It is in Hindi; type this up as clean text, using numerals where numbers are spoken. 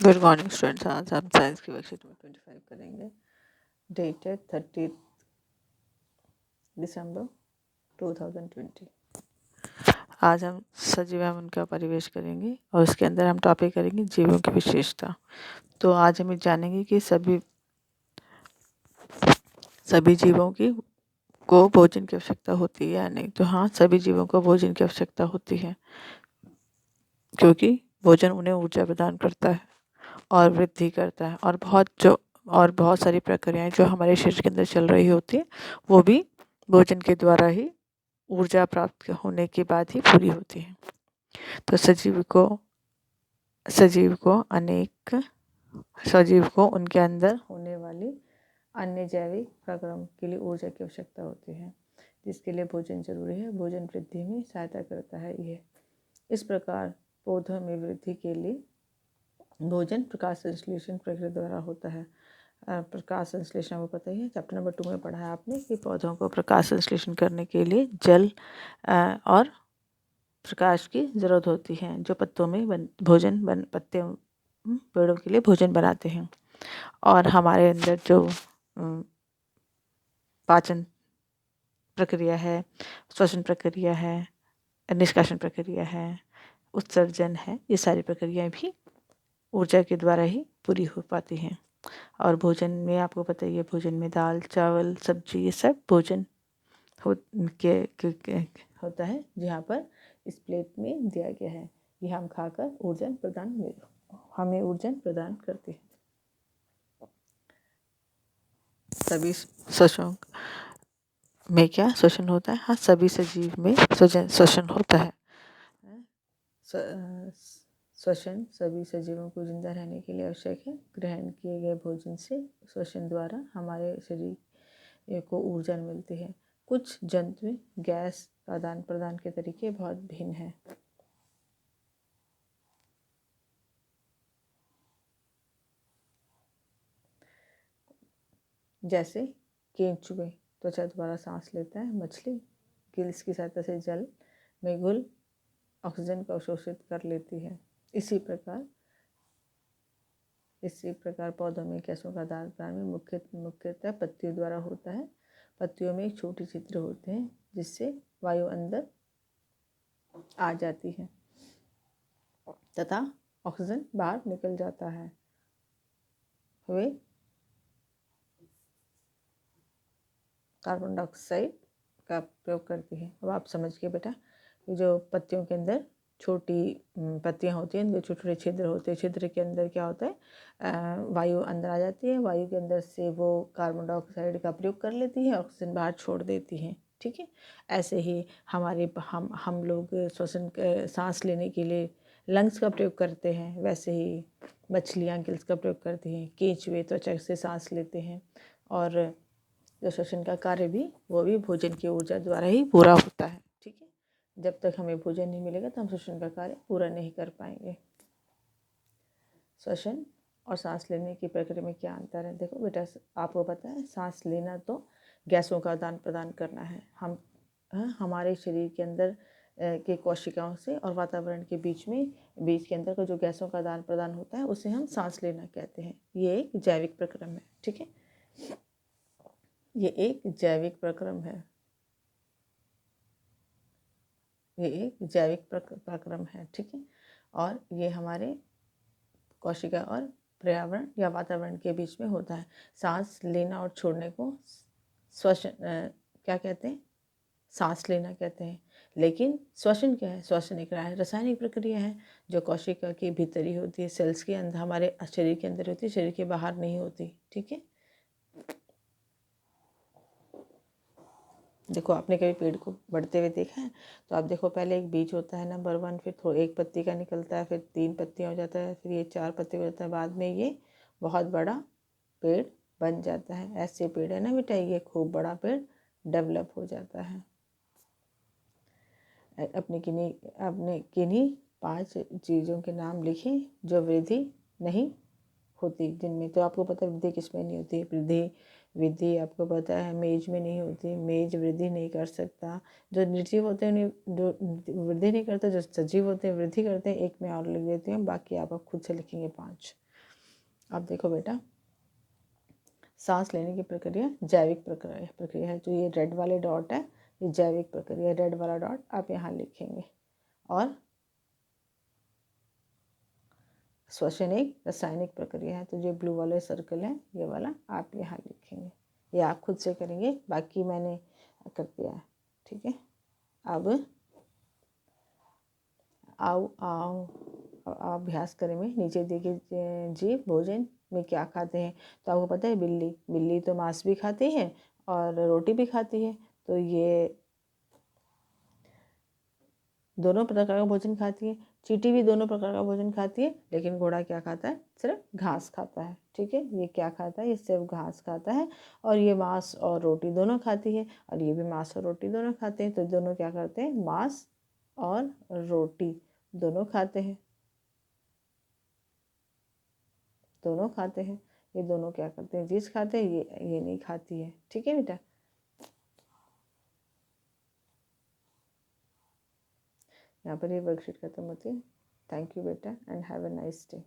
Good morning students. आज हम साइंस की वर्कशीट में 25 करेंगे। डेट है 30 दिसंबर 2020। आज हम सजीव एवं उनका परिवेश करेंगे और उसके अंदर हम टॉपिक करेंगे जीवों की विशेषता। तो आज हम ये जानेंगे कि सभी जीवों को भोजन की आवश्यकता होती है या नहीं। तो हाँ, सभी जीवों को भोजन की आवश्यकता होती है, क्योंकि भोजन उन्हें ऊर्जा प्रदान करता है और वृद्धि करता है, और बहुत सारी प्रक्रियाएं जो हमारे शरीर के अंदर चल रही होती है वो भी भोजन के द्वारा ही ऊर्जा प्राप्त होने के बाद ही पूरी होती है। तो सजीव को उनके अंदर होने वाली अन्य जैविक प्रक्रम के लिए ऊर्जा की आवश्यकता होती है, जिसके लिए भोजन जरूरी है। भोजन वृद्धि में सहायता करता है। यह इस प्रकार पौधों में वृद्धि के लिए भोजन प्रकाश संश्लेषण प्रक्रिया द्वारा होता है। प्रकाश संश्लेषण वो पता ही है, चैप्टर नंबर 2 में पढ़ा है आपने कि पौधों को प्रकाश संश्लेषण करने के लिए जल और प्रकाश की ज़रूरत होती है, जो पत्तों में पेड़ों के लिए भोजन बनाते हैं। और हमारे अंदर जो पाचन प्रक्रिया है, श्वसन प्रक्रिया है, निष्कासन प्रक्रिया है, उत्सर्जन है, ये सारी प्रक्रियाएं भी ऊर्जा के द्वारा ही पूरी हो पाती हैं। और भोजन में आपको पता ही है, भोजन में दाल चावल सब्जी ये सब भोजन होता है, जहाँ पर इस प्लेट में दिया गया है। ये हम खाकर हमें ऊर्जा प्रदान करते हैं। सभी श्वसन में क्या श्वसन होता है? हाँ, सभी सजीव में श्वसन होता है। श्वसन सभी सजीवों को जिंदा रहने के लिए आवश्यक है। ग्रहण किए गए भोजन से श्वसन द्वारा हमारे शरीर को ऊर्जा मिलती है। कुछ जंतु में गैस आदान प्रदान के तरीके बहुत भिन्न हैं। जैसे केंचुए त्वचा द्वारा सांस लेता है। मछली गिल्स की सहायता से जल में घुल ऑक्सीजन को अवशोषित कर लेती है। इसी प्रकार पौधों में गैसों का आदान प्रदान में मुख्यतः पत्तियों द्वारा होता है। पत्तियों में एक छोटी छिद्र होते हैं, जिससे वायु अंदर आ जाती है तथा ऑक्सीजन बाहर निकल जाता है। वे कार्बन डाइऑक्साइड का प्रयोग करती है। अब आप समझ गए बेटा, जो पत्तियों के अंदर छोटी पत्तियां होती हैं, इनके छोटे छोटे छिद्र होते हैं। छिद्र के अंदर क्या होता है, वायु अंदर आ जाती है। वायु के अंदर से वो कार्बन डाइऑक्साइड का प्रयोग कर लेती है, ऑक्सीजन बाहर छोड़ देती है। ठीक है, ऐसे ही हम लोग सांस लेने के लिए लंग्स का प्रयोग करते हैं, वैसे ही मछलियाँ गिल्स का प्रयोग करती हैं। केंचुए त्वचा से सांस लेते हैं। और जो श्वसन का कार्य भी वो भी भोजन की ऊर्जा द्वारा ही पूरा होता है। ठीक है, जब तक हमें भोजन नहीं मिलेगा तो हम श्वसन का कार्य पूरा नहीं कर पाएंगे। श्वसन और सांस लेने की प्रक्रिया में क्या अंतर है? देखो बेटा, आपको पता है सांस लेना तो गैसों का आदान प्रदान करना है। हमारे शरीर के अंदर के कोशिकाओं से और वातावरण के बीच के अंदर का जो गैसों का आदान प्रदान होता है उसे हम सांस लेना कहते हैं। ये एक जैविक प्रक्रम है। ठीक है, ये एक जैविक प्रक्रम है। ठीक है, और ये हमारे कोशिका और पर्यावरण या वातावरण के बीच में होता है। सांस लेना और छोड़ने को श्वसन क्या कहते हैं? सांस लेना कहते हैं। लेकिन श्वसन क्या है? श्वसन एक रासायनिक प्रक्रिया है जो कोशिका के भीतर ही होती है, सेल्स के अंदर, हमारे शरीर के अंदर होती है, शरीर के बाहर नहीं होती। ठीक है, देखो आपने कभी पेड़ को बढ़ते हुए देखा है? तो आप देखो, पहले एक बीज होता है नंबर 1, फिर एक पत्ती का निकलता है, फिर 3 पत्तियाँ हो जाता है, फिर ये 4 पत्ती हो जाता है, बाद में ये बहुत बड़ा पेड़ बन जाता है। ऐसे पेड़ है ना बेटा, ये खूब बड़ा पेड़ डेवलप हो जाता है। अपने किन्हीं 5 चीज़ों के नाम लिखें जो वृद्धि नहीं होती जिनमें। तो आपको पता है वृद्धि किसमें नहीं होती? वृद्धि आपको पता है मेज में नहीं होती। मेज वृद्धि नहीं कर सकता। जो निर्जीव होते हैं जो वृद्धि नहीं करते, जो सजीव होते हैं वृद्धि करते हैं। एक मैं और लिख देती हूँ, बाकी आप खुद से लिखेंगे 5। अब देखो बेटा, सांस लेने की प्रक्रिया जैविक प्रक्रिया है। तो ये रेड वाले डॉट है, ये जैविक प्रक्रिया, रेड वाला डॉट आप यहाँ लिखेंगे। और श्वसन एक रासायनिक प्रक्रिया है। तो जो ब्लू वाले सर्कल है ये वाला आप यहाँ लिखेंगे। ये आप खुद से करेंगे, बाकी मैंने कर दिया है, ठीक है। अब आओ आओ अभ्यास करेंगे। नीचे देखिए, जीव भोजन में क्या खाते हैं। तो आपको पता है बिल्ली तो मांस भी खाती है और रोटी भी खाती है। तो ये दोनों प्रकार का भोजन खाती है। चींटी भी दोनों प्रकार का भोजन खाती है, लेकिन घोड़ा क्या खाता है? सिर्फ घास खाता है, ठीक है। ये क्या खाता है? ये सिर्फ घास खाता है। और ये मांस और रोटी दोनों खाती है, और ये भी मांस और रोटी दोनों खाते हैं। तो दोनों क्या करते हैं? मांस और रोटी दोनों खाते हैं, दोनों खाते हैं। ये दोनों क्या करते हैं? चीज़ खाते हैं, ये नहीं खाती है, ठीक है बेटा। यहाँ पर ये वर्कशीट खत्म होती है। थैंक यू बेटा and have a nice day.